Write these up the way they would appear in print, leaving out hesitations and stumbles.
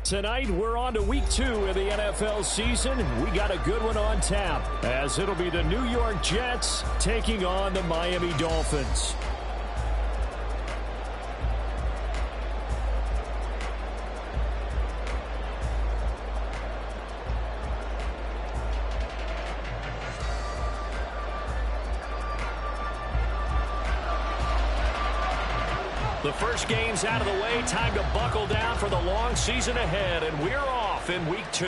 Tonight, we're on to week 2 of the NFL season. We got a good one on tap, as it'll be the New York Jets taking on the Miami Dolphins. The first game's out of the way. Time to buckle down for the long season ahead, and we're off in week 2.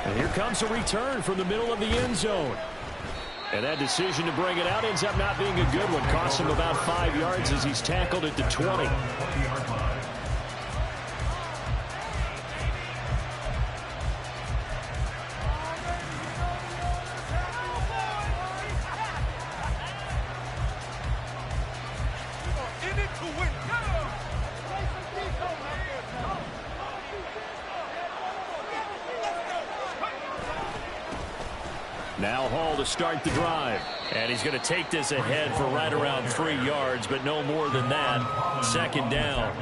And here comes a return from the middle of the end zone. And that decision to bring it out ends up not being a good one. Costs him about 5 yards as he's tackled at the 20. Now Hall to start the drive. And he's going to take this ahead for right around 3 yards, but no more than that. Second down.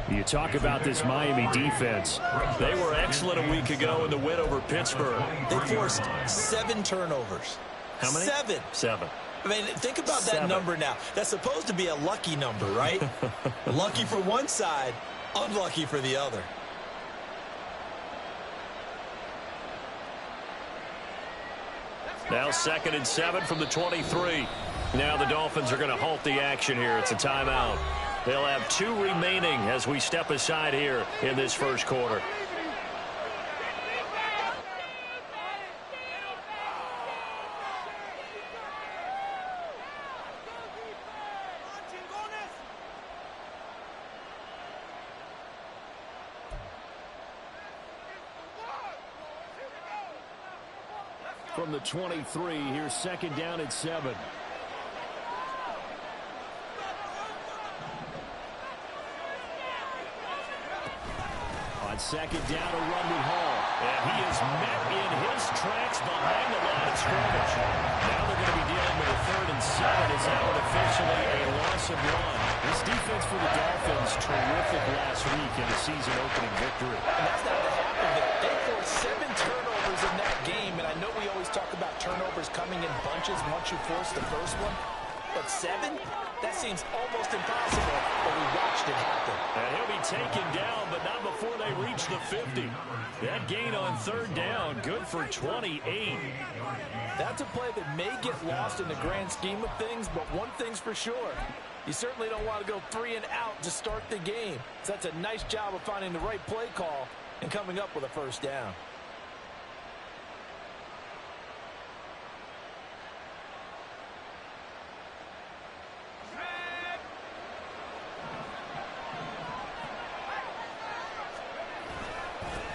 You talk about this Miami defense. They were excellent a week ago in the win over Pittsburgh. They forced 7 turnovers. How many? 7. 7. I mean, think about that number now. That's supposed to be a lucky number, right? Lucky for one side, unlucky for the other. Now 2nd and 7 from the 23. Now the Dolphins are going to halt the action here. It's a timeout. They'll have 2 remaining as we step aside here in this first quarter. From the 23, here's 2nd down at 7. On 2nd down, a run with Hall. And he is met in his tracks behind the line of scrimmage. Now they're going to be dealing with a 3rd and 7. It's now officially a loss of 1. This defense for the Dolphins, terrific last week in a season-opening victory. And that's not what happened. They forced 7 turnovers in that game, and I know we always talk about turnovers coming in bunches once you force the first one. But 7? That seems almost impossible, but we watched it happen. And he'll be taken down, but not before they reach the 50. That gain on 3rd down, good for 28. That's a play that may get lost in the grand scheme of things, but one thing's for sure. You certainly don't want to go 3 and out to start the game. So that's a nice job of finding the right play call and coming up with a 1st down.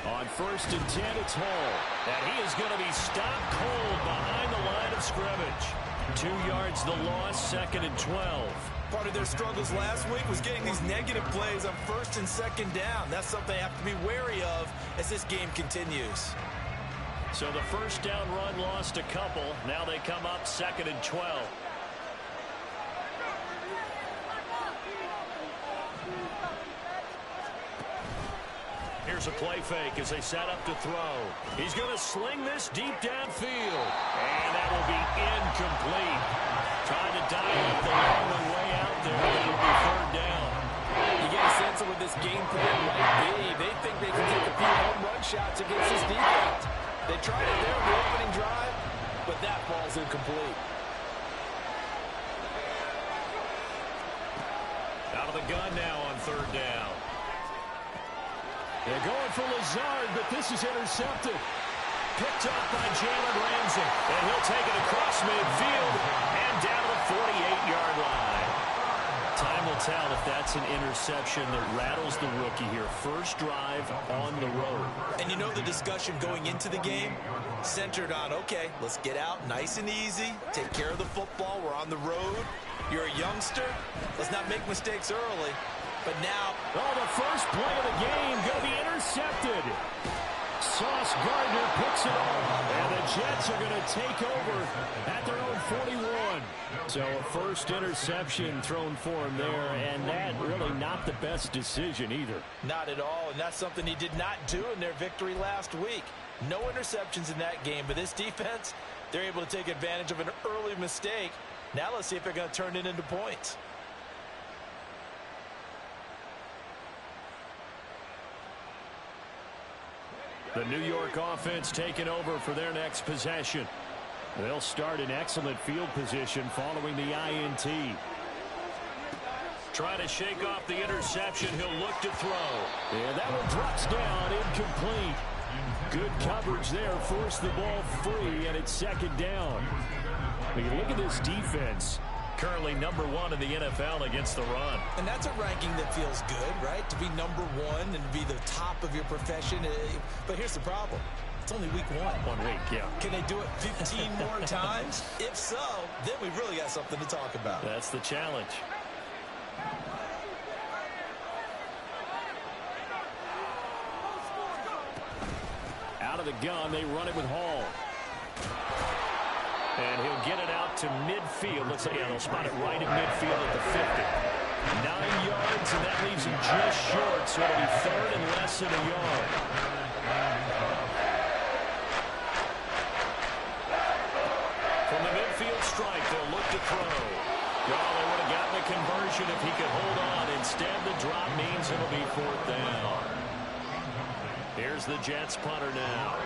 On 1st and 10, it's Hall. And he is going to be stopped cold behind the line of scrimmage. 2 yards the loss, 2nd and 12. Part of their struggles last week was getting these negative plays on 1st and 2nd down. That's something they have to be wary of as this game continues. So the 1st down run lost a couple. Now they come up 2nd and 12. Here's a play fake as they set up to throw. He's going to sling this deep downfield. And that will be incomplete. Trying to dial up the long way out there. It'll be 3rd down. You get a sense of what this game plan might be. They think they can take a few home run shots against this defense. They tried it there in the opening drive, but that ball's incomplete. Out of the gun now on 3rd down. They're going for Lazard, but this is intercepted. Picked up by Jalen Ramsey. And he'll take it across midfield and down to the 48-yard line. Time will tell if that's an interception that rattles the rookie here. First drive on the road. And you know the discussion going into the game? Centered on, okay, let's get out nice and easy. Take care of the football. We're on the road. You're a youngster. Let's not make mistakes early. But now, the first play of the game going to be intercepted. Sauce Gardner picks it up, and the Jets are going to take over at their own 41. So a first interception thrown for him there, and that really not the best decision either. Not at all, and that's something he did not do in their victory last week. No interceptions in that game, but this defense, they're able to take advantage of an early mistake. Now let's see if they're going to turn it into points. The New York offense taking over for their next possession. They'll start in excellent field position following the INT. Trying to shake off the interception. He'll look to throw. And that one drops down, incomplete. Good coverage there. Forced the ball free, and it's second down. I mean, look at this defense. Currently number 1 in the NFL against the run. And that's a ranking that feels good, right? To be number 1 and be the top of your profession. But here's the problem. It's only week 1. 1 week, yeah. Can they do it 15 more times? If so, then we've really got something to talk about. That's the challenge. Out of the gun, they run it with Hall. And he'll get it out to midfield. Looks like they'll spot it right at midfield at the 50. 9 yards, and that leaves him just short, so it'll be third and less than a yard. From the midfield strike, they'll look to throw. Well, they would have gotten a conversion if he could hold on. Instead, the drop means it'll be fourth down. Here's the Jets punter now,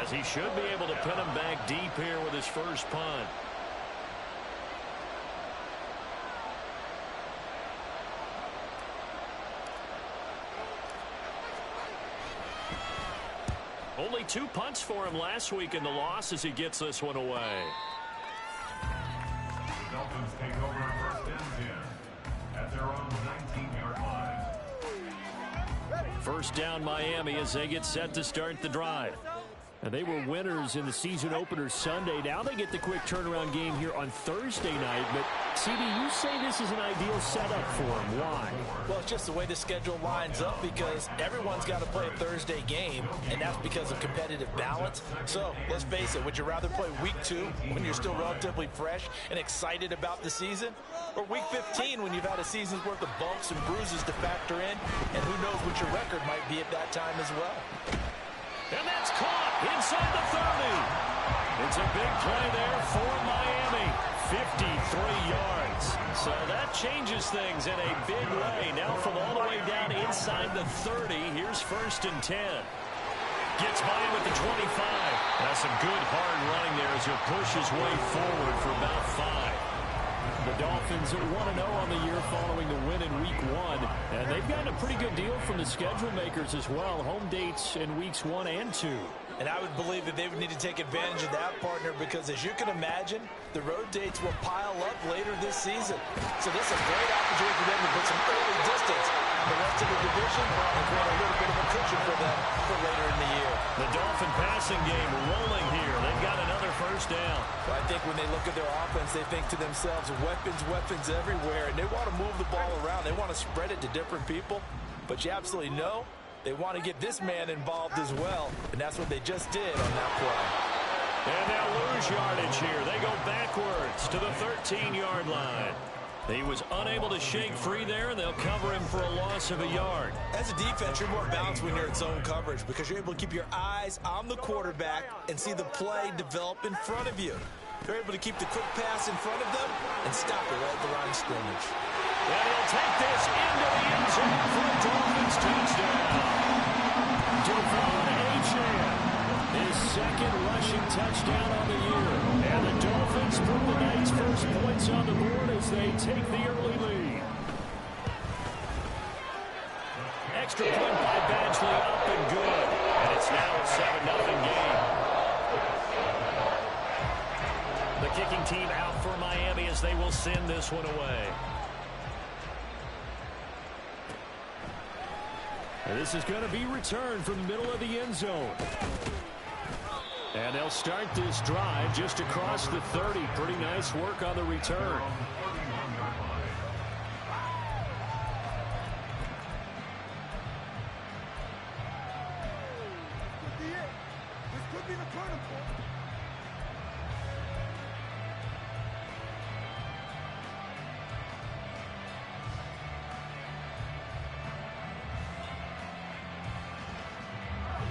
as he should be able to pin him back deep here with his first punt. Only 2 punts for him last week in the loss as he gets this one away. The Dolphins take over first and 10 at their own 19-yard line. First down Miami as they get set to start the drive. And they were winners in the season opener Sunday. Now they get the quick turnaround game here on Thursday night. But, CD, you say this is an ideal setup for them. Why? Well, it's just the way the schedule lines up because everyone's got to play a Thursday game, and that's because of competitive balance. So, let's face it, would you rather play week 2 when you're still relatively fresh and excited about the season? Or week 15 when you've had a season's worth of bumps and bruises to factor in, and who knows what your record might be at that time as well. And that's caught inside the 30. It's a big play there for Miami. 53 yards. So that changes things in a big way. Now from all the way down inside the 30, here's first and 10. Gets by him at the 25. That's some good hard running there as he'll push his way forward for about 5. The Dolphins are 1-0 on the year following the win in week 1. And they've gotten a pretty good deal from the schedule makers as well. Home dates in weeks 1 and 2. And I would believe that they would need to take advantage of that, partner, because as you can imagine, the road dates will pile up later this season. So this is a great opportunity for them to put some early distance on the rest of the division and create a little bit of a cushion for them for later in the year. The Dolphin passing game rolling here. They've got another first down. Well, I think when they look at their offense, they think to themselves, weapons, weapons everywhere. And they want to move the ball around. They want to spread it to different people. But you absolutely know they want to get this man involved as well. And that's what they just did on that play. And they'll lose yardage here. They go backwards to the 13-yard line. He was unable to shake free there, and they'll cover him for a loss of a yard. As a defense, you're more balanced when you're in zone coverage because you're able to keep your eyes on the quarterback and see the play develop in front of you. They're able to keep the quick pass in front of them and stop it right at the line of scrimmage. And he'll take this into the end zone for a Dolphins touchdown. Devon Achane, his second rushing touchdown on the year. And the Dolphins put the night's first points on the board as they take the early lead. Extra point by Badgley, up and good. And it's now a 7-0 game. The kicking team out for Miami as they will send this one away. And this is going to be returned from the middle of the end zone. And they'll start this drive just across the 30. Pretty nice work on the return. This could be the turning point.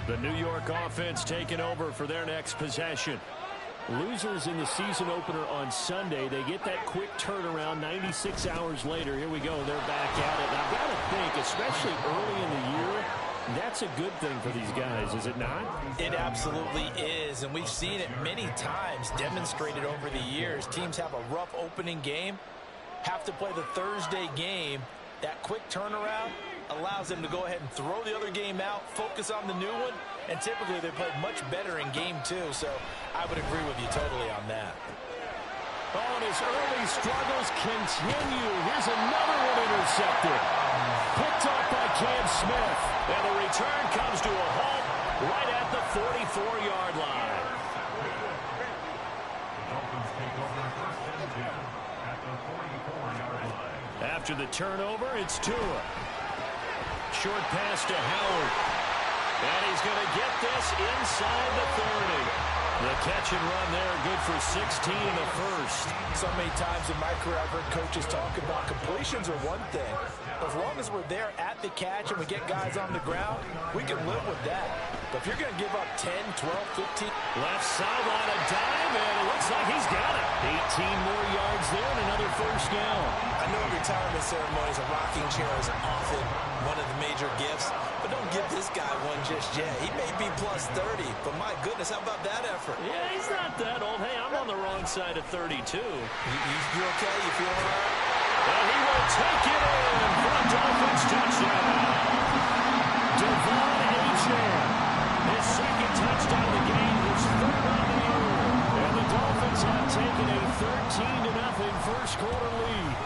The New York offense taking over for their next possession. Losers in the season opener on Sunday. They get that quick turnaround 96 hours later. Here we go. They're back at it. And I've got to think, especially early in the year, that's a good thing for these guys, is it not? It absolutely is, and we've seen it many times demonstrated over the years. Teams have a rough opening game, have to play the Thursday game. That quick turnaround allows them to go ahead and throw the other game out, focus on the new one, and typically they play much better in game two, so I would agree with you totally on that. Oh, and his early struggles continue. Here's another one intercepted. Picked off by Cam Smith. And the return comes to a halt right at the 44-yard line. Dolphins take over first and 10 at the 44-yard line. After the turnover, it's Tua. Short pass to Howard. And he's going to get this inside the 30. The catch and run there, good for 16 in the first. So many times in my career I've heard coaches talk about completions are one thing. As long as we're there at the catch and we get guys on the ground, we can live with that. But if you're going to give up 10, 12, 15. Left sideline, a dive, and it looks like he's got it. 18 more yards there and another first down. I know retirement ceremonies, a rocking chair is often one of the major gifts, but don't give this guy one just yet. He may be plus 30, but my goodness, how about that effort? Yeah, he's not that old. Hey, I'm on the wrong side of 32. You okay? You feel all right? And he will take it in for a Dolphins touchdown. Devon Achane, his second touchdown of the game, his third on the year. And the Dolphins have taken a 13-0 first quarter lead.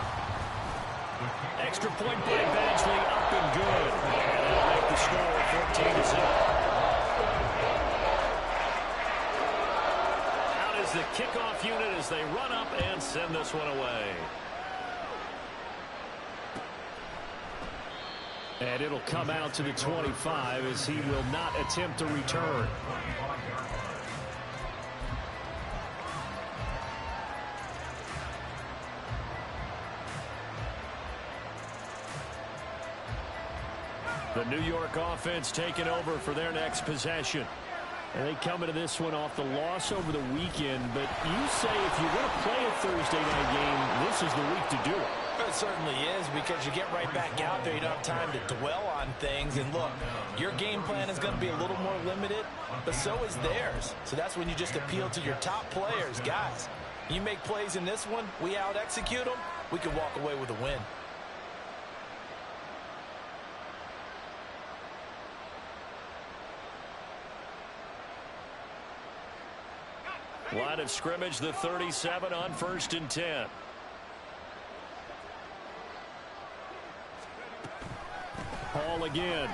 Extra point by Badgley, up and good. And that'll make the score 14-0. The kickoff unit as they run up and send this one away. And it'll come out to the 25 as he will not attempt to return. The New York offense taking over for their next possession. And they come into this one off the loss over the weekend. But you say if you're going to play a Thursday night game, this is the week to do it. It certainly is, because you get right back out there. You don't have time to dwell on things. And look, your game plan is going to be a little more limited, but so is theirs. So that's when you just appeal to your top players. Guys, you make plays in this one, we out-execute them, we can walk away with a win. Line of scrimmage, the 37 on 1st and 10. Hall again.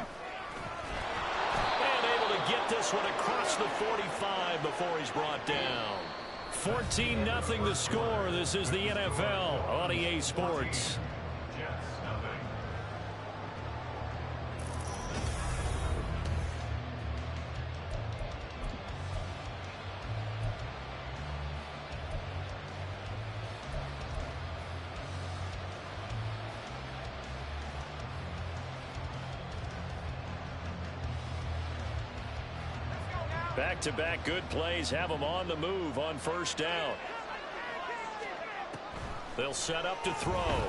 And able to get this one across the 45 before he's brought down. 14-0 the score. This is the NFL on EA Sports. Back-to-back good plays have them on the move on 1st down. They'll set up to throw.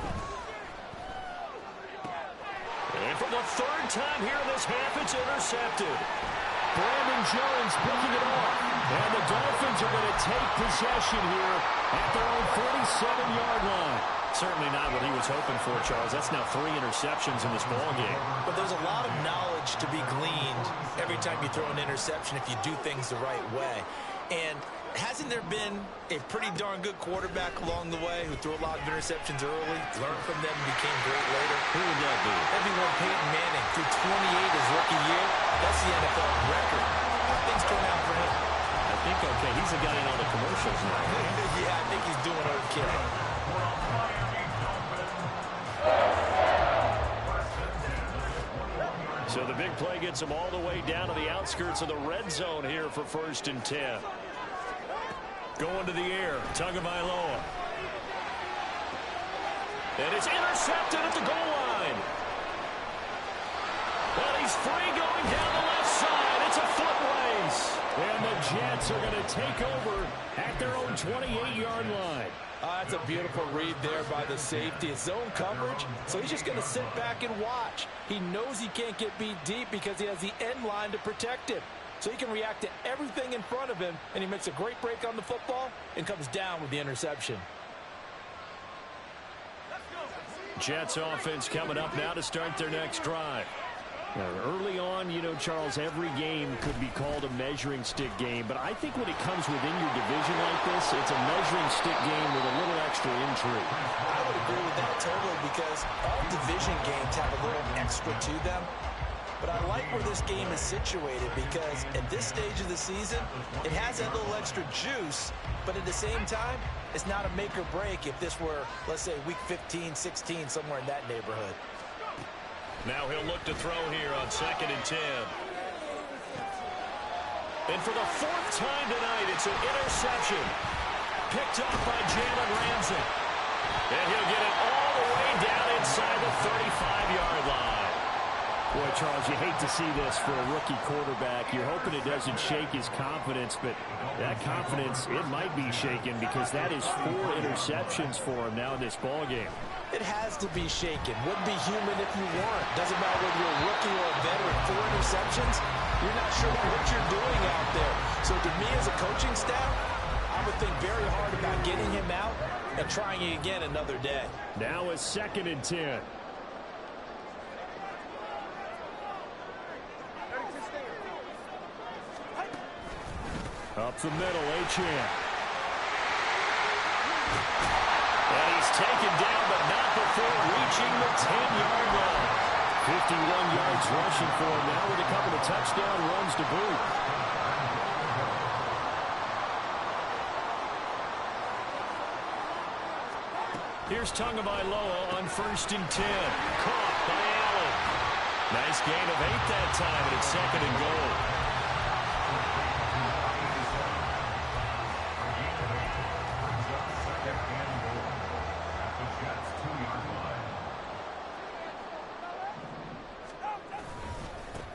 And for the 3rd time here in this half, it's intercepted. Brandon Jones picking it off. And the Dolphins are going to take possession here at their own 47-yard line. Certainly not what he was hoping for, Charles. That's now 3 interceptions in this ballgame. But there's a lot of knowledge to be gleaned every time you throw an interception if you do things the right way. And hasn't there been a pretty darn good quarterback along the way who threw a lot of interceptions early, learned from them, and became great later? Who would that be? That'd be one Peyton Manning. Threw 28 his rookie year. That's the NFL record. How things turn out for him? I think, okay, he's the guy in all the commercials now. Yeah, I think he's doing okay. So the big play gets him all the way down to the outskirts of the red zone here for 1st and 10. Going to the air, Tagovailoa. And it's intercepted at the goal line. Well, he's free going down the left side. It's a loss. And the Jets are going to take over at their own 28-yard line. That's a beautiful read there by the safety. It's zone coverage, so he's just going to sit back and watch. He knows he can't get beat deep because he has the end line to protect him. So he can react to everything in front of him, and he makes a great break on the football and comes down with the interception. Jets offense coming up now to start their next drive. Early on, you know, Charles, every game could be called a measuring stick game, but I think when it comes within your division like this, it's a measuring stick game with a little extra intrigue. I would agree with that totally because all division games have a little extra to them. But I like where this game is situated because at this stage of the season, it has that little extra juice, but at the same time, it's not a make or break if this were, let's say, week 15, 16, somewhere in that neighborhood. Now he'll look to throw here on 2nd and 10. And for the 4th time tonight, it's an interception. Picked off by Jalen Ramsey. And he'll get it all the way down inside the 35-yard line. Boy, Charles, you hate to see this for a rookie quarterback. You're hoping it doesn't shake his confidence, but that confidence, it might be shaken because that is 4 interceptions for him now in this ballgame. It has to be shaken. Wouldn't be human if you weren't. Doesn't matter whether you're a rookie or a veteran. 4 interceptions, you're not sure what you're doing out there. So to me as a coaching staff, I would think very hard about getting him out and trying it again another day. Now a 2nd and 10. Up the middle, Achane. And he's taken down, but not before reaching the 10-yard line. 51 yards rushing for him now with a couple of touchdown runs to boot. Here's Tagovailoa on 1st and 10. Caught by Allen. Nice gain of 8 that time, and it's 2nd and goal.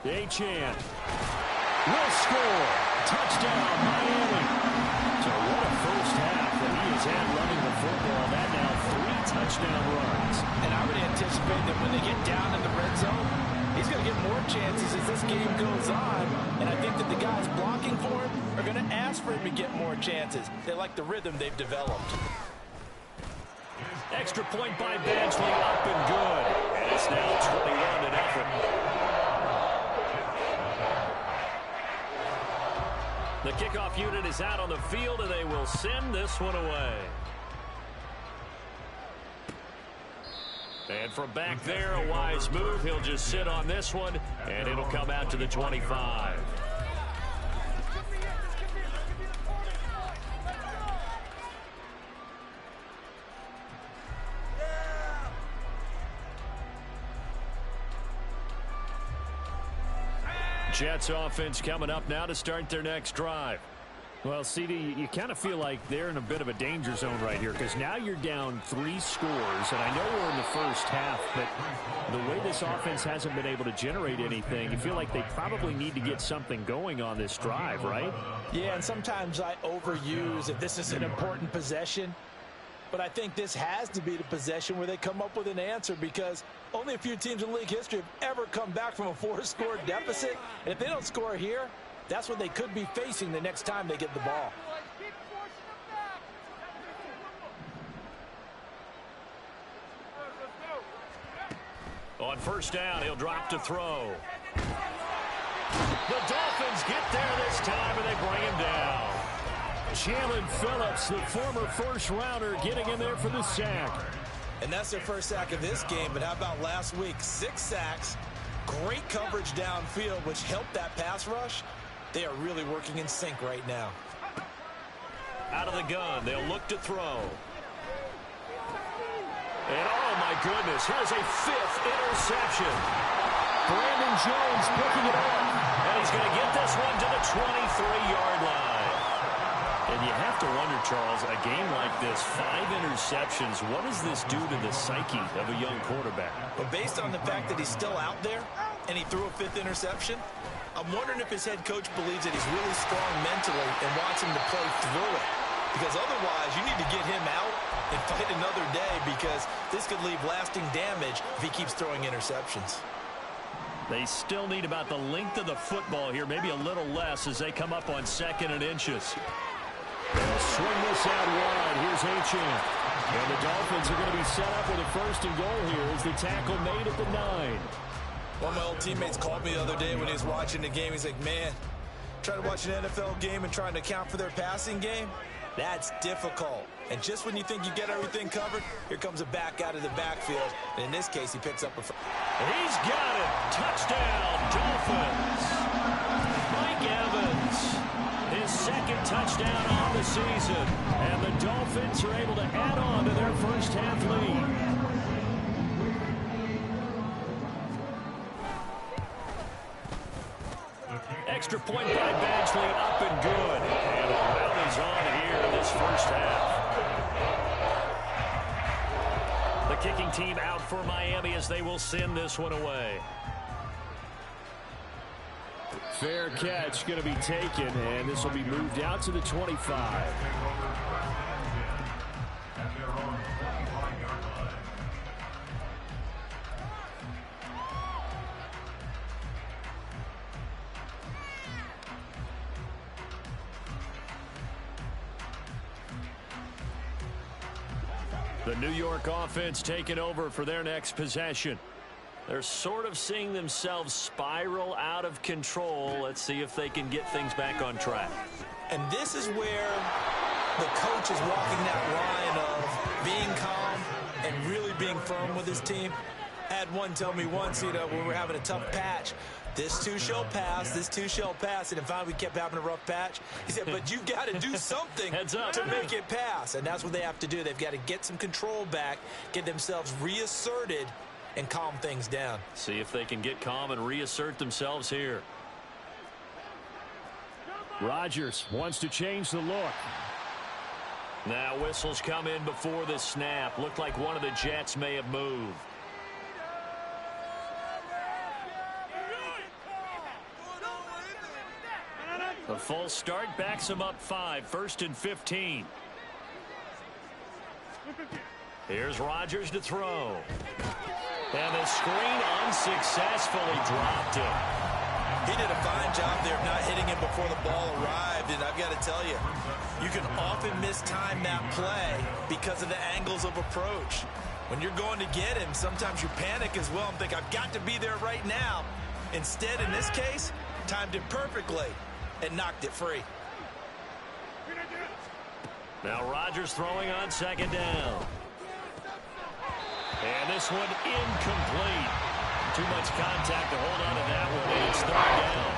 Achane will score. Touchdown, Miami. So what a first half that he has had running the football. That now 3 touchdown runs. And I would anticipate that when they get down in the red zone, he's going to get more chances as this game goes on. And I think that the guys blocking for him are going to ask for him to get more chances. They like the rhythm they've developed. Extra point by Badgley, up and good. And it's now 21 in effort. The kickoff unit is out on the field, and they will send this one away. And from back there, a wise move. He'll just sit on this one, and it'll come out to the 25. Jets offense coming up now to start their next drive. Well, CD, you kind of feel like they're in a bit of a danger zone right here because now you're down 3 scores, and I know we're in the first half, but the way this offense hasn't been able to generate anything, you feel like they probably need to get something going on this drive, right? Yeah, and sometimes I overuse if this is an important possession. But I think this has to be the possession where they come up with an answer because only a few teams in league history have ever come back from a 4-score deficit. And if they don't score here, that's what they could be facing the next time they get the ball. On 1st down, he'll drop to throw. The Dolphins get there this time, and they bring him down. Jalen Phillips, the former first-rounder, getting in there for the sack. And that's their first sack of this game, but how about last week? 6 sacks, great coverage downfield, which helped that pass rush. They are really working in sync right now. Out of the gun, they'll look to throw. And oh my goodness, here's a 5th interception. Brandon Jones picking it up, and he's going to get this one to the 23-yard line. And you have to wonder, Charles, a game like this, 5 interceptions, what does this do to the psyche of a young quarterback? But based on the fact that he's still out there and he threw a 5th interception, I'm wondering if his head coach believes that he's really strong mentally and wants him to play through it. Because otherwise, you need to get him out and fight another day, because this could leave lasting damage if he keeps throwing interceptions. They still need about the length of the football here, maybe a little less as they come up on 2nd and inches. They'll swing this out wide. Here's Achane. And the Dolphins are going to be set up with a 1st and goal here as the tackle made at the 9. One of my old teammates called me the other day when he was watching the game. He's like, man, trying to watch an NFL game and trying to account for their passing game, that's difficult. And just when you think you get everything covered, here comes a back out of the backfield. And in this case, he picks up a... He's got it. Touchdown, Dolphins. Mike Evans, his 2nd touchdown on the season. And the Dolphins are able to add on to their first half lead. Extra point by Badgley, up and good. And the bell is on here in this first half. The kicking team out for Miami as they will send this one away. Fair catch going to be taken, and this will be moved out to the 25. The New York offense taking over for their next possession. They're sort of seeing themselves spiral out of control. Let's see if they can get things back on track. And this is where the coach is walking that line of being calm and really being firm with his team. I had one tell me once, when we were having a tough patch, this too shall pass, this too shall pass. And if finally we kept having a rough patch, he said, but you've got to do something to make it pass. And that's what they have to do. They've got to get some control back, get themselves reasserted, and calm things down. See if they can get calm and reassert themselves here. Rodgers wants to change the look. Now whistles come in before the snap. Looked like one of the Jets may have moved. The full start backs him up 5, 1st and 15. Here's Rodgers to throw. And the screen unsuccessfully dropped him. He did a fine job there of not hitting him before the ball arrived. And I've got to tell you, you can often mistime that play because of the angles of approach. When you're going to get him, sometimes you panic as well and think, I've got to be there right now. Instead, in this case, timed it perfectly and knocked it free. Now Rodgers throwing on 2nd down. And this one incomplete. Too much contact to hold on to that one, and it's 3rd down.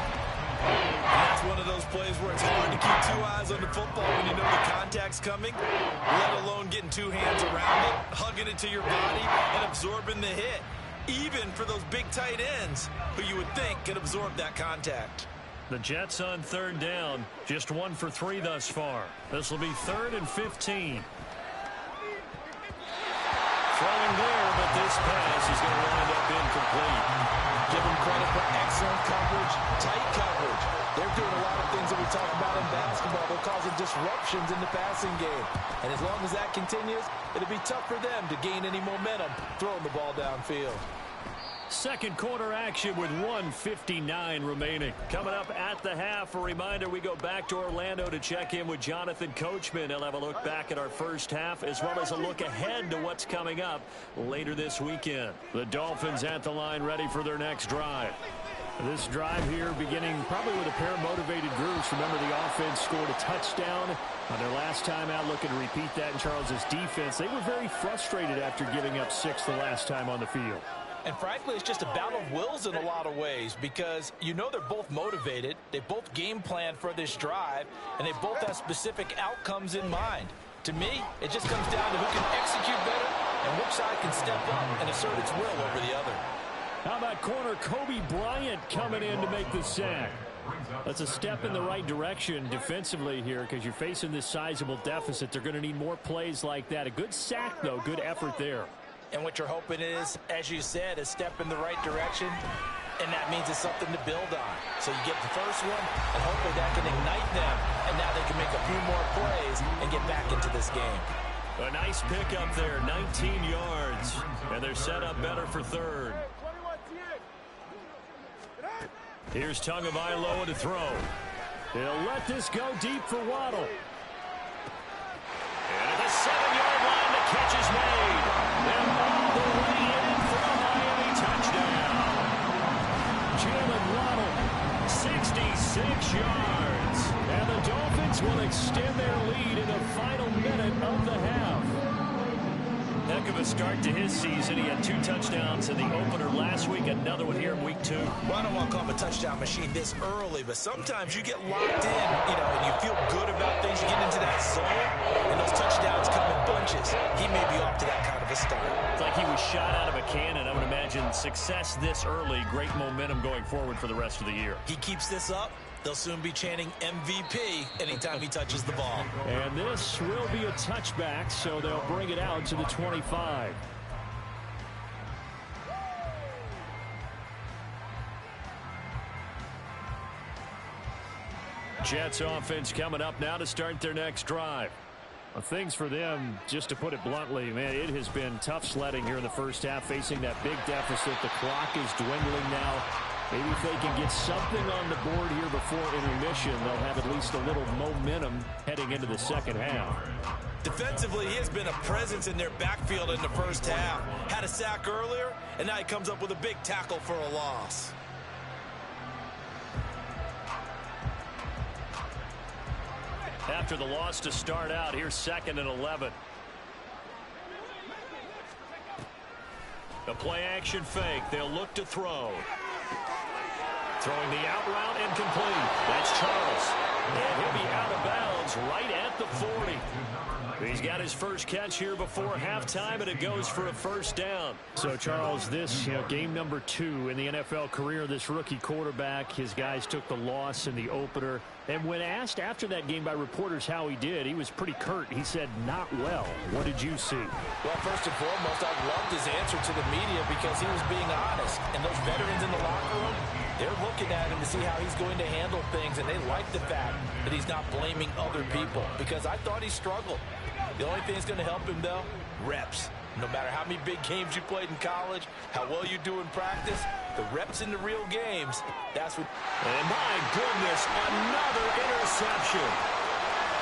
And that's one of those plays where it's hard to keep 2 eyes on the football when you know the contact's coming, let alone getting 2 hands around it, hugging it to your body, and absorbing the hit. Even for those big tight ends who you would think could absorb that contact. The Jets on 3rd down, just 1 for 3 thus far. This will be 3rd and 15. Throwing there, but this pass is going to wind up incomplete. Give them credit for excellent coverage, tight coverage. They're doing a lot of things that we talk about in basketball. They're causing disruptions in the passing game. And as long as that continues, it'll be tough for them to gain any momentum throwing the ball downfield. Second quarter action with 1:59 remaining. Coming up at the half, a reminder we go back to Orlando to check in with Jonathan Coachman. He'll have a look back at our first half as well as a look ahead to what's coming up later this weekend. The Dolphins at the line ready for their next drive. This drive here beginning probably with a pair of motivated groups. Remember, the offense scored a touchdown on their last time out, looking to repeat that in Charles's defense. They were very frustrated after giving up 6 the last time on the field. And frankly, it's just a battle of wills in a lot of ways because you know they're both motivated, they both game plan for this drive, and they both have specific outcomes in mind. To me, it just comes down to who can execute better and which side can step up and assert its will over the other. How about corner Kobe Bryant coming in to make the sack? That's a step in the right direction defensively here because you're facing this sizable deficit. They're going to need more plays like that. A good sack, though. Good effort there. And what you're hoping is, as you said, a step in the right direction, and that means it's something to build on. So you get the first one, and hopefully that can ignite them, and now they can make a few more plays and get back into this game. A nice pickup there, 19 yards, and they're set up better for third. Here's Tagovailoa to throw. He'll let this go deep for Waddle. And at the 7-yard line, the catch is made. And all the way in for a Miami touchdown. Jalen Waddle, 66 yards. And the Dolphins will extend their lead in the final minute of the half. Heck of a start to his season. He had 2 touchdowns in the opener last week, another one here in week 2. Well, I don't want to call him a touchdown machine this early, but sometimes you get locked in, and you feel good about things. You get into that zone, and those touchdowns come in bunches. He may be off to that kind of a start. It's like he was shot out of a cannon. I would imagine success this early, great momentum going forward for the rest of the year. He keeps this up, they'll soon be chanting MVP anytime he touches the ball. And this will be a touchback, so they'll bring it out to the 25. Jets offense coming up now to start their next drive. Well, things for them, just to put it bluntly, man, it has been tough sledding here in the first half, facing that big deficit. The clock is dwindling now. Maybe if they can get something on the board here before intermission, they'll have at least a little momentum heading into the second half. Defensively, he has been a presence in their backfield in the first half. Had a sack earlier, and now he comes up with a big tackle for a loss. After the loss to start out, here's 2nd and 11. A play-action fake. They'll look to throw. Throwing the out route incomplete. That's Charles. And he'll be out of bounds right at the 40. He's got his first catch here before halftime, and it goes for a first down. So, Charles, this game number 2 in the NFL career, this rookie quarterback, his guys took the loss in the opener. And when asked after that game by reporters how he did, he was pretty curt. He said, not well. What did you see? Well, first and foremost, I loved his answer to the media because he was being honest. And those veterans in the locker room, they're looking at him to see how he's going to handle things, and they like the fact that he's not blaming other people because I thought he struggled. The only thing that's going to help him, though, reps. No matter how many big games you played in college, how well you do in practice, the reps in the real games, that's what... And my goodness, another interception.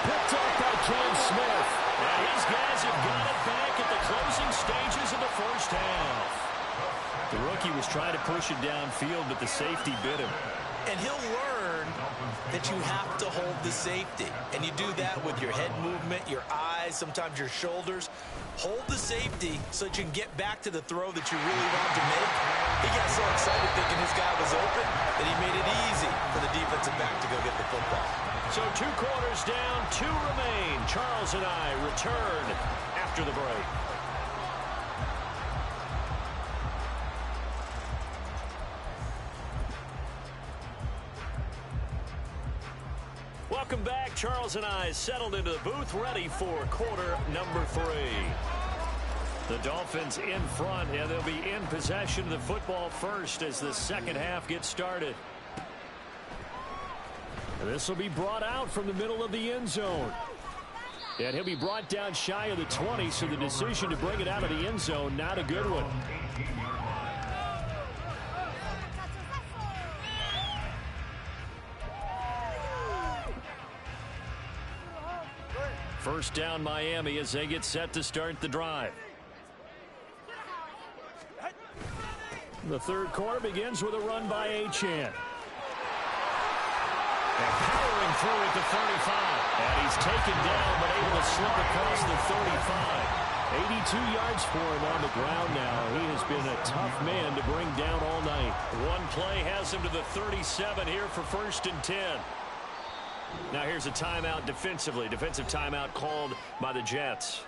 Picked up by Cam Smith. And his guys have got it back at the closing stages of the first half. The rookie was trying to push it downfield, but the safety bit him. And he'll learn that you have to hold the safety. And you do that with your head movement, your eyes, sometimes your shoulders. Hold the safety so that you can get back to the throw that you really want to make. He got so excited thinking his guy was open that he made it easy for the defensive back to go get the football. So 2 quarters down, 2 remain. Charles and I return after the break. Welcome back. Charles and I settled into the booth, ready for quarter number 3. The Dolphins in front, and they'll be in possession of the football first as the second half gets started. And this will be brought out from the middle of the end zone. And he'll be brought down shy of the 20, so the decision to bring it out of the end zone, not a good one. First down Miami as they get set to start the drive. The third quarter begins with a run by Achane. And powering through at the 35. And he's taken down but able to slip across the 35. 82 yards for him on the ground now. He has been a tough man to bring down all night. One play has him to the 37 here for 1st and 10. Now here's a timeout defensively. Defensive timeout called by the Jets.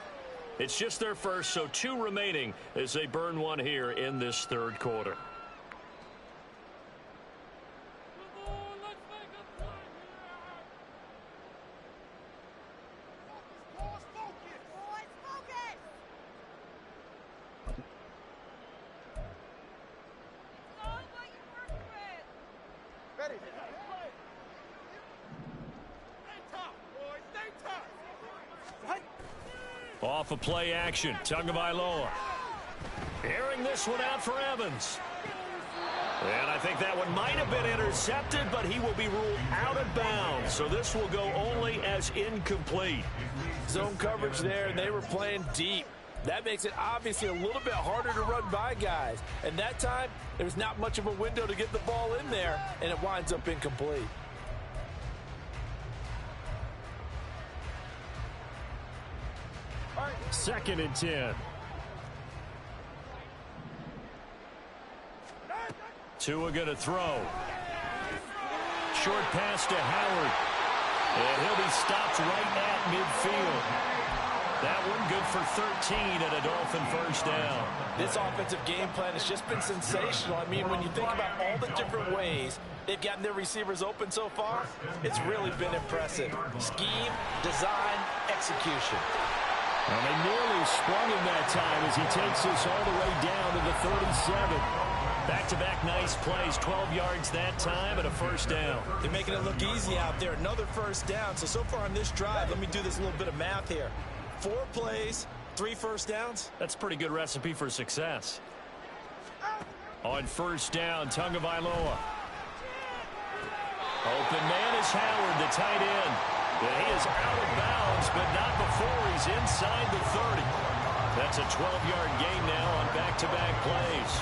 It's just their first, so 2 remaining as they burn one here in this third quarter. Ready. Stay tough, boys. Stay tough. Right. Off of play action, Tagovailoa. Airing this one out for Evans. And I think that one might have been intercepted, but he will be ruled out of bounds. So this will go only as incomplete. Zone coverage there, and they were playing deep. That makes it obviously a little bit harder to run by guys. And that time, there's not much of a window to get the ball in there, and it winds up incomplete. Second and 10. Tua going to throw. Short pass to Howard. And he'll be stopped right at midfield. That one good for 13 and a Dolphin first down. This offensive game plan has just been sensational. I mean, when you think about all the different ways they've gotten their receivers open so far, it's really been impressive. Scheme, design, execution. And they nearly sprung him that time as he takes this all the way down to the 37. Back-to-back nice plays, 12 yards that time and a first down. They're making it look easy out there. Another first down. So far on this drive, let me do this little bit of math here. 4 plays, 3 first downs. That's a pretty good recipe for success. On first down, Tagovailoa. Open man is Howard, the tight end. And he is out of bounds, but not before he's inside the 30. That's a 12-yard gain now on back-to-back plays.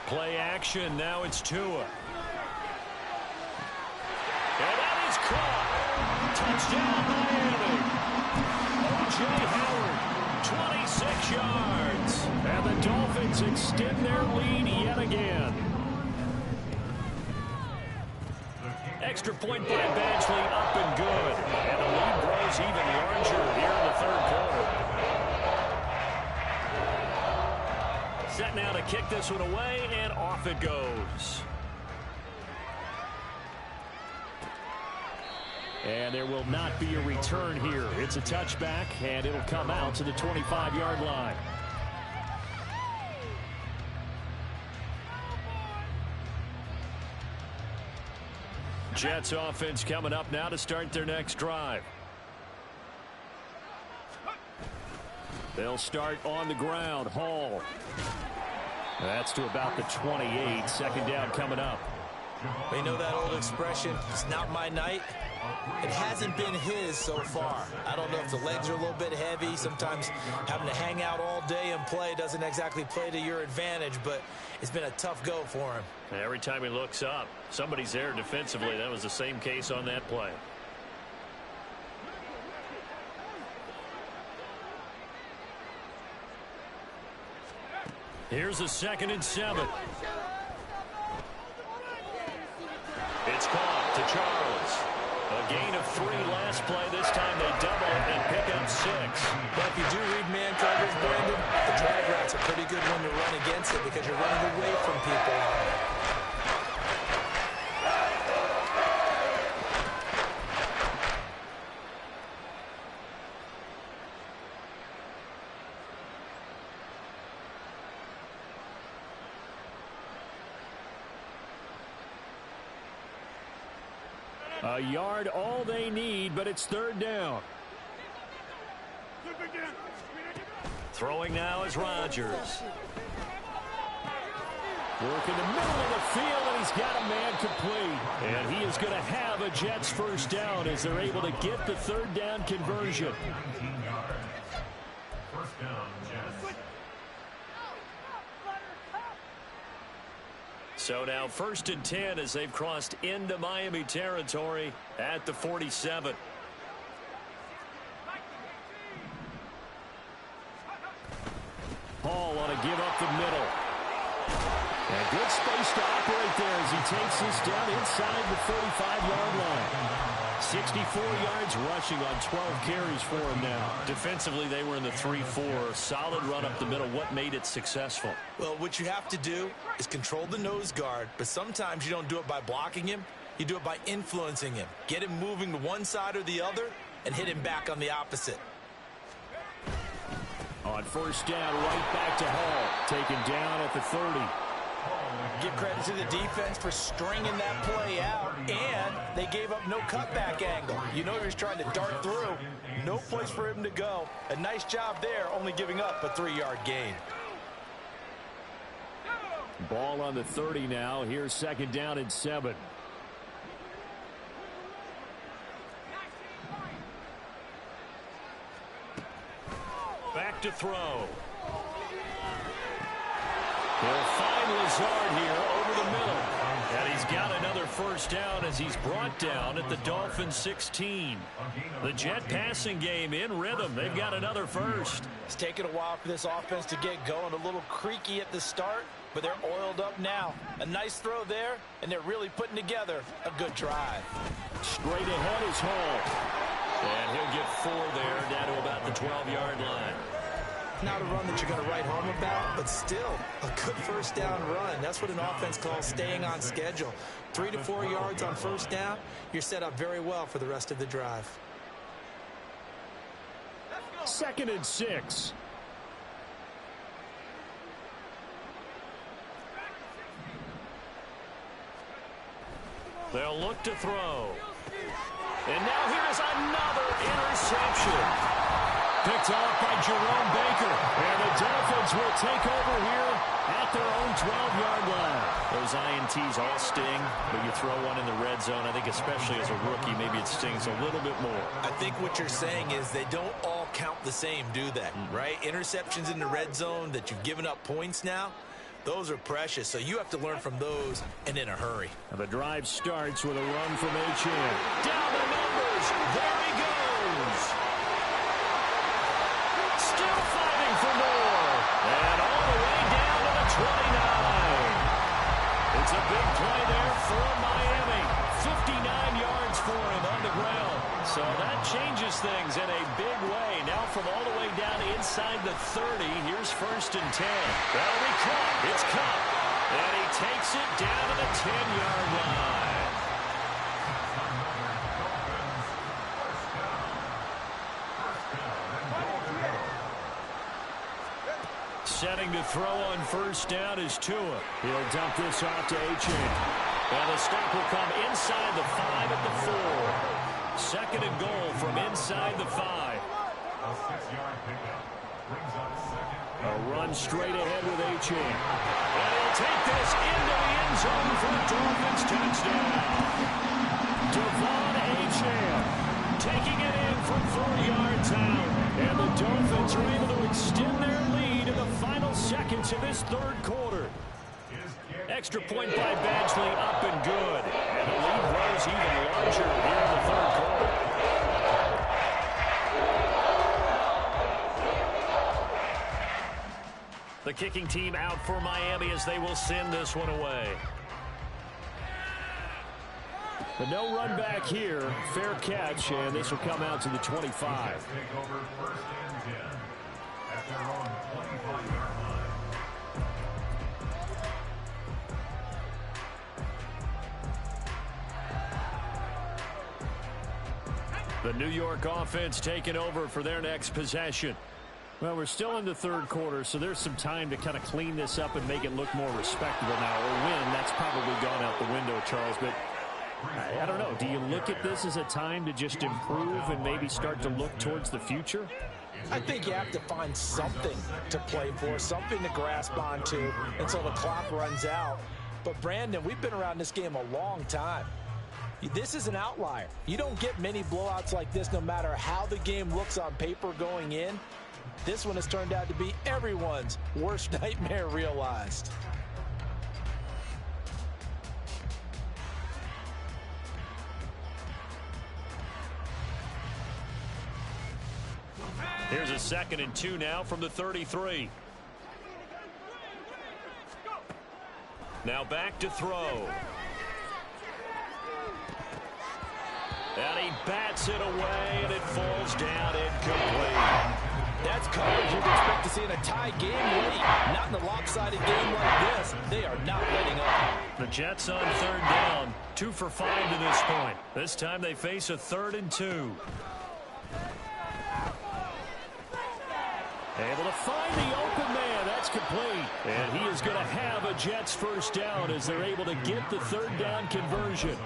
Play action, now it's Tua. And that is caught. Touchdown, Miami. O.J. Howard, 26 yards. And the Dolphins extend their lead yet again. Extra point by Badgley, up and good. And the lead grows even larger here in the third quarter. Set now to kick this one away, and off it goes. And there will not be a return here. It's a touchback, and it'll come out to the 25-yard line. Jets offense coming up now to start their next drive. They'll start on the ground. Hall. That's to about the 28. Second down coming up. You know that old expression, it's not my night. It hasn't been his so far. I don't know if the legs are a little bit heavy. Sometimes having to hang out all day and play doesn't exactly play to your advantage, but it's been a tough go for him. Every time he looks up, somebody's there defensively. That was the same case on that play. Here's a 2nd and 7. It's caught to Charles. A gain of 3 last play. This time they double it and pick up 6. But if you do read man coverage, Brandon, the drag route's a pretty good one to run against it because you're running away from people. A yard all they need, but it's 3rd down. Throwing now is Rodgers. Work in the middle of the field, and he's got a man complete. And he is going to have a Jets first down as they're able to get the 3rd down conversion. 19 yards. First down, Jets. So now 1st and 10 as they've crossed into Miami territory at the 47. Hall on a give up the middle. And good space to operate there as he takes this down inside the 35-yard line. 64 yards rushing on 12 carries for him now. Defensively, they were in the 3-4. Solid run up the middle. What made it successful? Well, what you have to do is control the nose guard, but sometimes you don't do it by blocking him. You do it by influencing him. Get him moving to one side or the other and hit him back on the opposite. On On first down, right back to Hall. Taken down at the 30. Give credit to the defense for stringing that play out, and they gave up no cutback angle. You know he was trying to dart through. No place for him to go. A nice job there, only giving up a 3-yard gain. Ball on the 30 now. Here's second down and 7. Back to throw. He'll find Lazard here over the middle. And he's got another first down as he's brought down at the Dolphins 16. The Jet passing game in rhythm. They've got another first. It's taken a while for this offense to get going. A little creaky at the start, but they're oiled up now. A nice throw there, and they're really putting together a good drive. Straight ahead is Hall. And he'll get 4 there, down to about the 12-yard line. Not a run that you're going to write home about, but still a good first down run. That's what an offense calls staying on schedule. 3 to 4 yards on first down, you're set up very well for the rest of the drive. Second and 6. They'll look to throw. And now here's another interception. Picked off by Jerome Baker. And the Dolphins will take over here at their own 12-yard line. Those INTs all sting, but you throw one in the red zone. I think especially as a rookie, maybe it stings a little bit more. I think what you're saying is they don't all count the same, do they? Right? Interceptions in the red zone that you've given up points now, those are precious. So you have to learn from those and in a hurry. And the drive starts with a run from Achane. Down the numbers. There he goes. Still fighting for more. And all the way down to the 29. It's a big play there for Miami. 59 yards for him on the ground. So that changes things in a big way. Now from all the way down inside the 30, here's first and 10. That'll be caught. It's caught. And he takes it down to the 10-yard line. Setting to throw on first down is Tua. He'll dump this off to Achane. And the stop will come inside the 5 at the 4. Second and goal from inside the 5. A 6-yard pickup brings up second. A run straight ahead with Achane. And he'll take this into the end zone for a Dolphins touchdown. Devon Achane taking it in from 4 yards out. And the Dolphins are able to extend their lead in the final seconds of this third quarter. Extra point by Badgley up and good. And the lead grows even larger here in the third quarter. The kicking team out for Miami as they will send this one away. But no run back here. Fair catch, and this will come out to the 25. Take over first and 10 at their own 25-yard line. The New York offense taking over for their next possession. Well, we're still in the third quarter, so there's some time to kind of clean this up and make it look more respectable now. Or win, that's probably gone out the window, Charles. But I don't know. Do you look at this as a time to just improve and maybe start to look towards the future? I think you have to find something to play for, something to grasp onto until the clock runs out. But, Brandon, we've been around this game a long time. This is an outlier. You don't get many blowouts like this no matter how the game looks on paper going in. This one has turned out to be everyone's worst nightmare realized. Here's a 2nd and 2 now from the 33. Now back to throw. And he bats it away, and it falls down incomplete. That's coverage you'd expect to see in a tie game late. Not in a lopsided game like this. They are not letting up. The Jets on third down. 2 for 5 to this point. This time they face a 3rd and 2. Able to find the open man. That's complete. And he is going to have a Jets first down as they're able to get the third down conversion.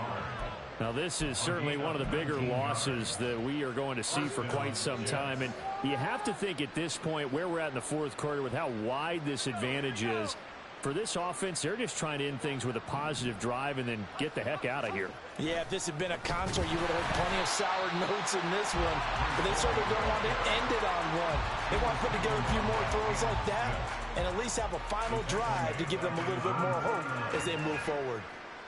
Now, this is certainly one of the bigger losses that we are going to see for quite some time. And you have to think at this point where we're at in the fourth quarter with how wide this advantage is. For this offense, they're just trying to end things with a positive drive and then get the heck out of here. Yeah, if this had been a concert, you would have heard plenty of sour notes in this one. But they certainly don't want to end it on one. They want to put together a few more throws like that and at least have a final drive to give them a little bit more hope as they move forward.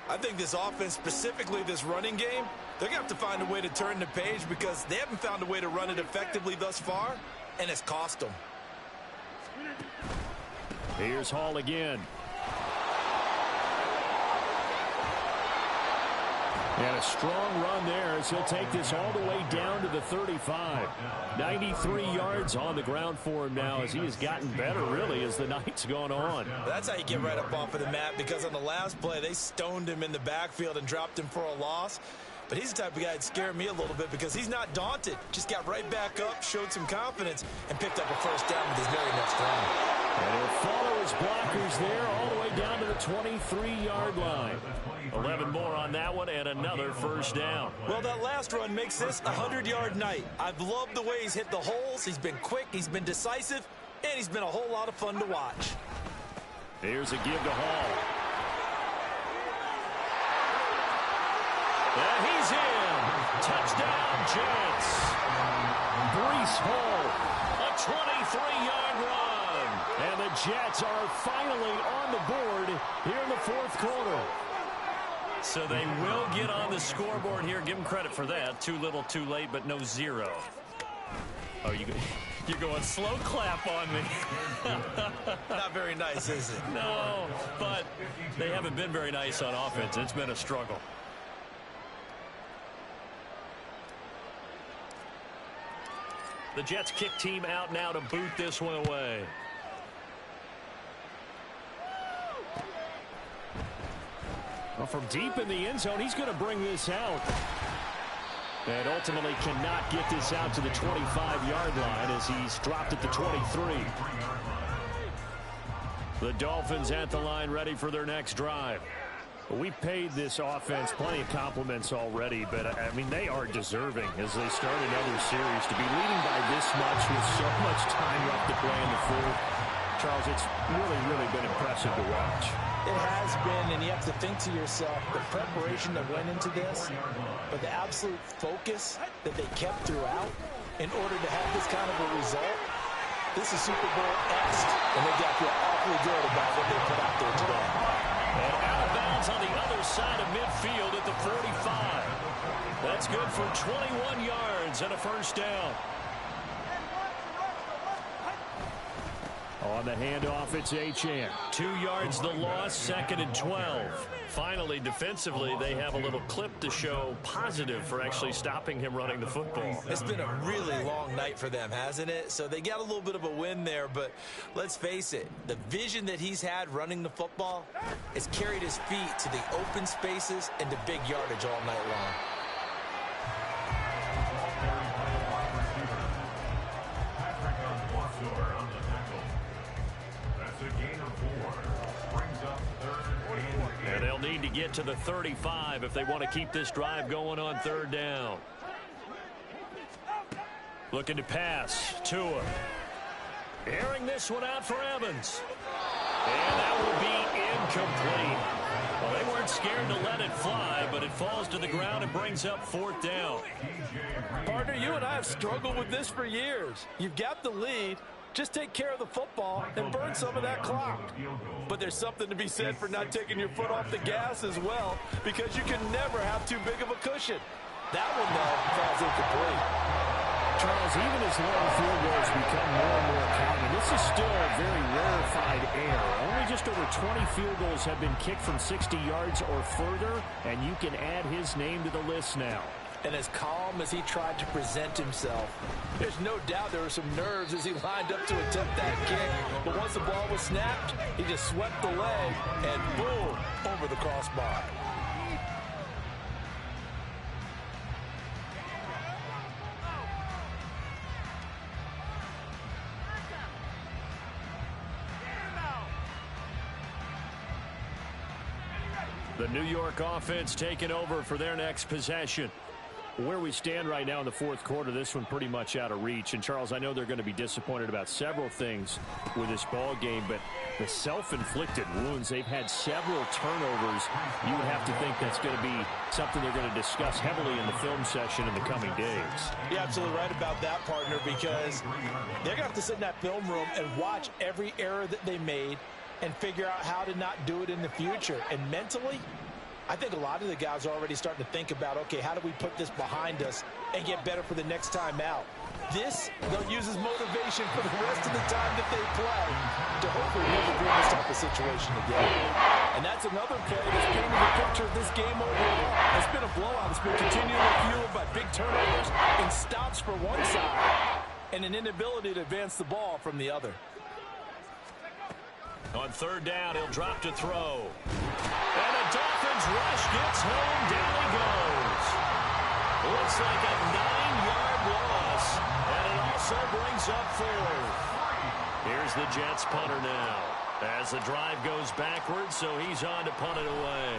I think this offense, specifically this running game, they're going to have to find a way to turn the page because they haven't found a way to run it effectively thus far, and it's cost them. Here's Hall again. And a strong run there as he'll take this all the way down to the 35. 93 yards on the ground for him now as he has gotten better, really, as the night's gone on. That's how you get right up off of the mat, because on the last play, they stoned him in the backfield and dropped him for a loss. But he's the type of guy that scared me a little bit because he's not daunted. Just got right back up, showed some confidence, and picked up a first down with his very next run. And he'll follow his blockers there all the way down to the 23-yard line. 11 more on that one and another first down. Well, that last run makes this a 100-yard night. I've loved the way he's hit the holes. He's been quick, he's been decisive, and he's been a whole lot of fun to watch. Here's a give to Hall. And he's in. Touchdown, Jets. Breece Hall, a 23-yard run. And the Jets are finally on the board here in the fourth quarter. So they will get on the scoreboard here. Give them credit for that. Too little, too late, but no zero. Oh, you're going slow clap on me. Not very nice, is it? No, but they haven't been very nice on offense. It's been a struggle. The Jets kick team out now to boot this one away. Well, from deep in the end zone, he's going to bring this out. And ultimately cannot get this out to the 25-yard line as he's dropped at the 23. The Dolphins at the line ready for their next drive. We've paid this offense plenty of compliments already, but, I mean, they are deserving as they start another series. To be leading by this much with so much time left to play in the fourth, Charles, it's really, really been impressive to watch. It has been, and you have to think to yourself, the preparation that went into this, but the absolute focus that they kept throughout in order to have this kind of a result. This is Super Bowl-esque, and they got to feel awfully good about what they put out there today. And out of bounds on the other side of midfield at the 45. That's good for 21 yards and a first down. On the handoff, it's Achane. 2 yards the loss, 2nd and 12. Finally, defensively, they have a little clip to show positive for actually stopping him running the football. It's been a really long night for them, hasn't it? So they got a little bit of a win there, but let's face it, the vision that he's had running the football has carried his feet to the open spaces and to big yardage all night long. And they'll need to get to the 35 if they want to keep this drive going on third down. Looking to pass. Tua. Airing this one out for Evans. And that will be incomplete. Well, they weren't scared to let it fly, but it falls to the ground and brings up fourth down. Partner, you and I have struggled with this for years. You've got the lead. Just take care of the football and burn some of that clock. But there's something to be said for not taking your foot off the gas as well, because you can never have too big of a cushion. That one, though, falls incomplete. Charles, even as long field goals become more and more common, this is still a very rarefied air. Only just over 20 field goals have been kicked from 60 yards or further, and you can add his name to the list now. And as calm as he tried to present himself, there's no doubt there were some nerves as he lined up to attempt that kick. But once the ball was snapped, he just swept the leg and boom, over the crossbar. The New York offense taking over for their next possession. Where we stand right now in the fourth quarter, this one pretty much out of reach. And, Charles, I know they're going to be disappointed about several things with this ball game, but the self-inflicted wounds, they've had several turnovers. You would have to think that's going to be something they're going to discuss heavily in the film session in the coming days. You're absolutely right about that, partner, because they're going to have to sit in that film room and watch every error that they made and figure out how to not do it in the future. And mentally, I think a lot of the guys are already starting to think about, okay, how do we put this behind us and get better for the next time out? This, they'll use as motivation for the rest of the time that they play to hopefully never be in this type of situation again. And that's another play that's painting the picture of this game overall. It's been a blowout. It's been continually fueled by big turnovers and stops for one side and an inability to advance the ball from the other. On third down, he'll drop to throw. And the Dolphins rush gets home. Down he goes. Looks like a 9-yard loss. And it also brings up fourth. Here's the Jets punter now. As the drive goes backwards, so he's on to punt it away.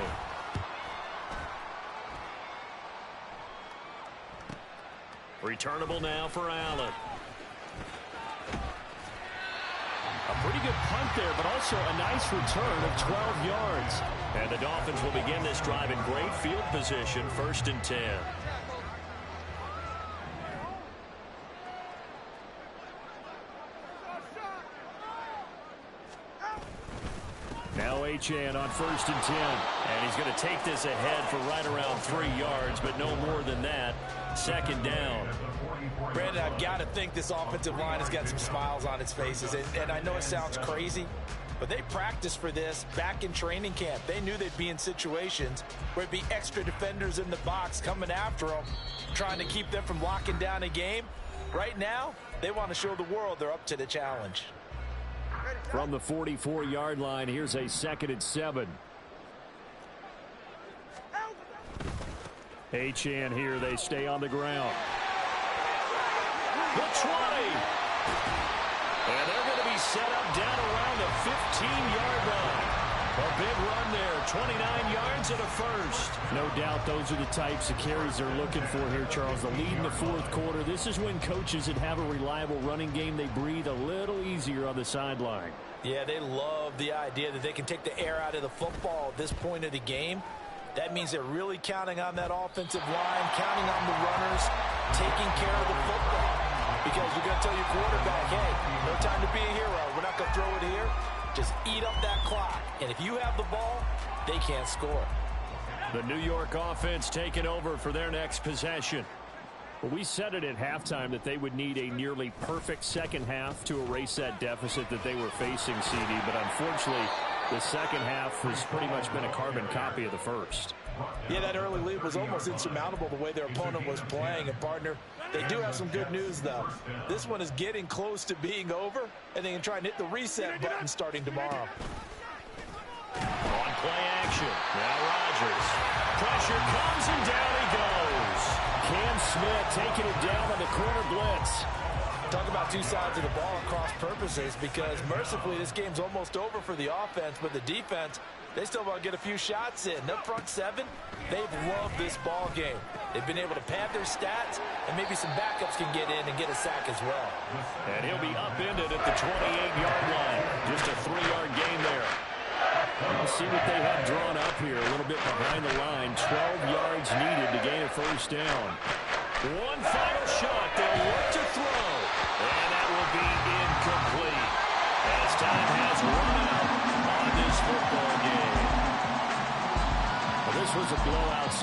Returnable now for Allen. A pretty good punt there, but also a nice return of 12 yards. And the Dolphins will begin this drive in great field position, 1st and 10. Now Achane on 1st and 10. And he's going to take this ahead for right around 3 yards, but no more than that. 2nd down. Brandon, I've got to think this offensive line has got some smiles on its faces. And I know it sounds crazy, but they practiced for this back in training camp. They knew they'd be in situations where it'd be extra defenders in the box coming after them, trying to keep them from locking down a game. Right now, they want to show the world they're up to the challenge. From the 44-yard line, here's a 2nd and 7. Achane here, they stay on the ground. The 20. And they're going to be set up down around the 15-yard line. A big run there, 29 yards and a first. No doubt those are the types of carries they're looking for here, Charles. The lead in the fourth quarter. This is when coaches that have a reliable running game, they breathe a little easier on the sideline. Yeah, they love the idea that they can take the air out of the football at this point of the game. That means they're really counting on that offensive line, counting on the runners, taking care of the football. Because you're going to tell your quarterback, hey, no time to be a hero. We're not going to throw it here. Just eat up that clock. And if you have the ball, they can't score. The New York offense taking over for their next possession. Well, we said it at halftime that they would need a nearly perfect second half to erase that deficit that they were facing, CD. But unfortunately, the second half has pretty much been a carbon copy of the first. Yeah, that early lead was almost insurmountable the way their opponent was playing. And, partner, they do have some good news, though. This one is getting close to being over, and they can try and hit the reset button starting tomorrow. On play action. Now Rodgers. Pressure comes, and down he goes. Cam Smith taking it down on the corner blitz. Talk about two sides of the ball and cross purposes, because mercifully this game's almost over for the offense, but the defense, they still want to get a few shots in. Their front seven, they've loved this ball game. They've been able to pad their stats, and maybe some backups can get in and get a sack as well. And he'll be upended at the 28-yard line. Just a 3-yard gain there. Let's see what they have drawn up here. A little bit behind the line. 12 yards needed to gain a first down. One final shot. They'll look to throw. And that will be incomplete. As time has run out on this football game. Well, this was a blowout.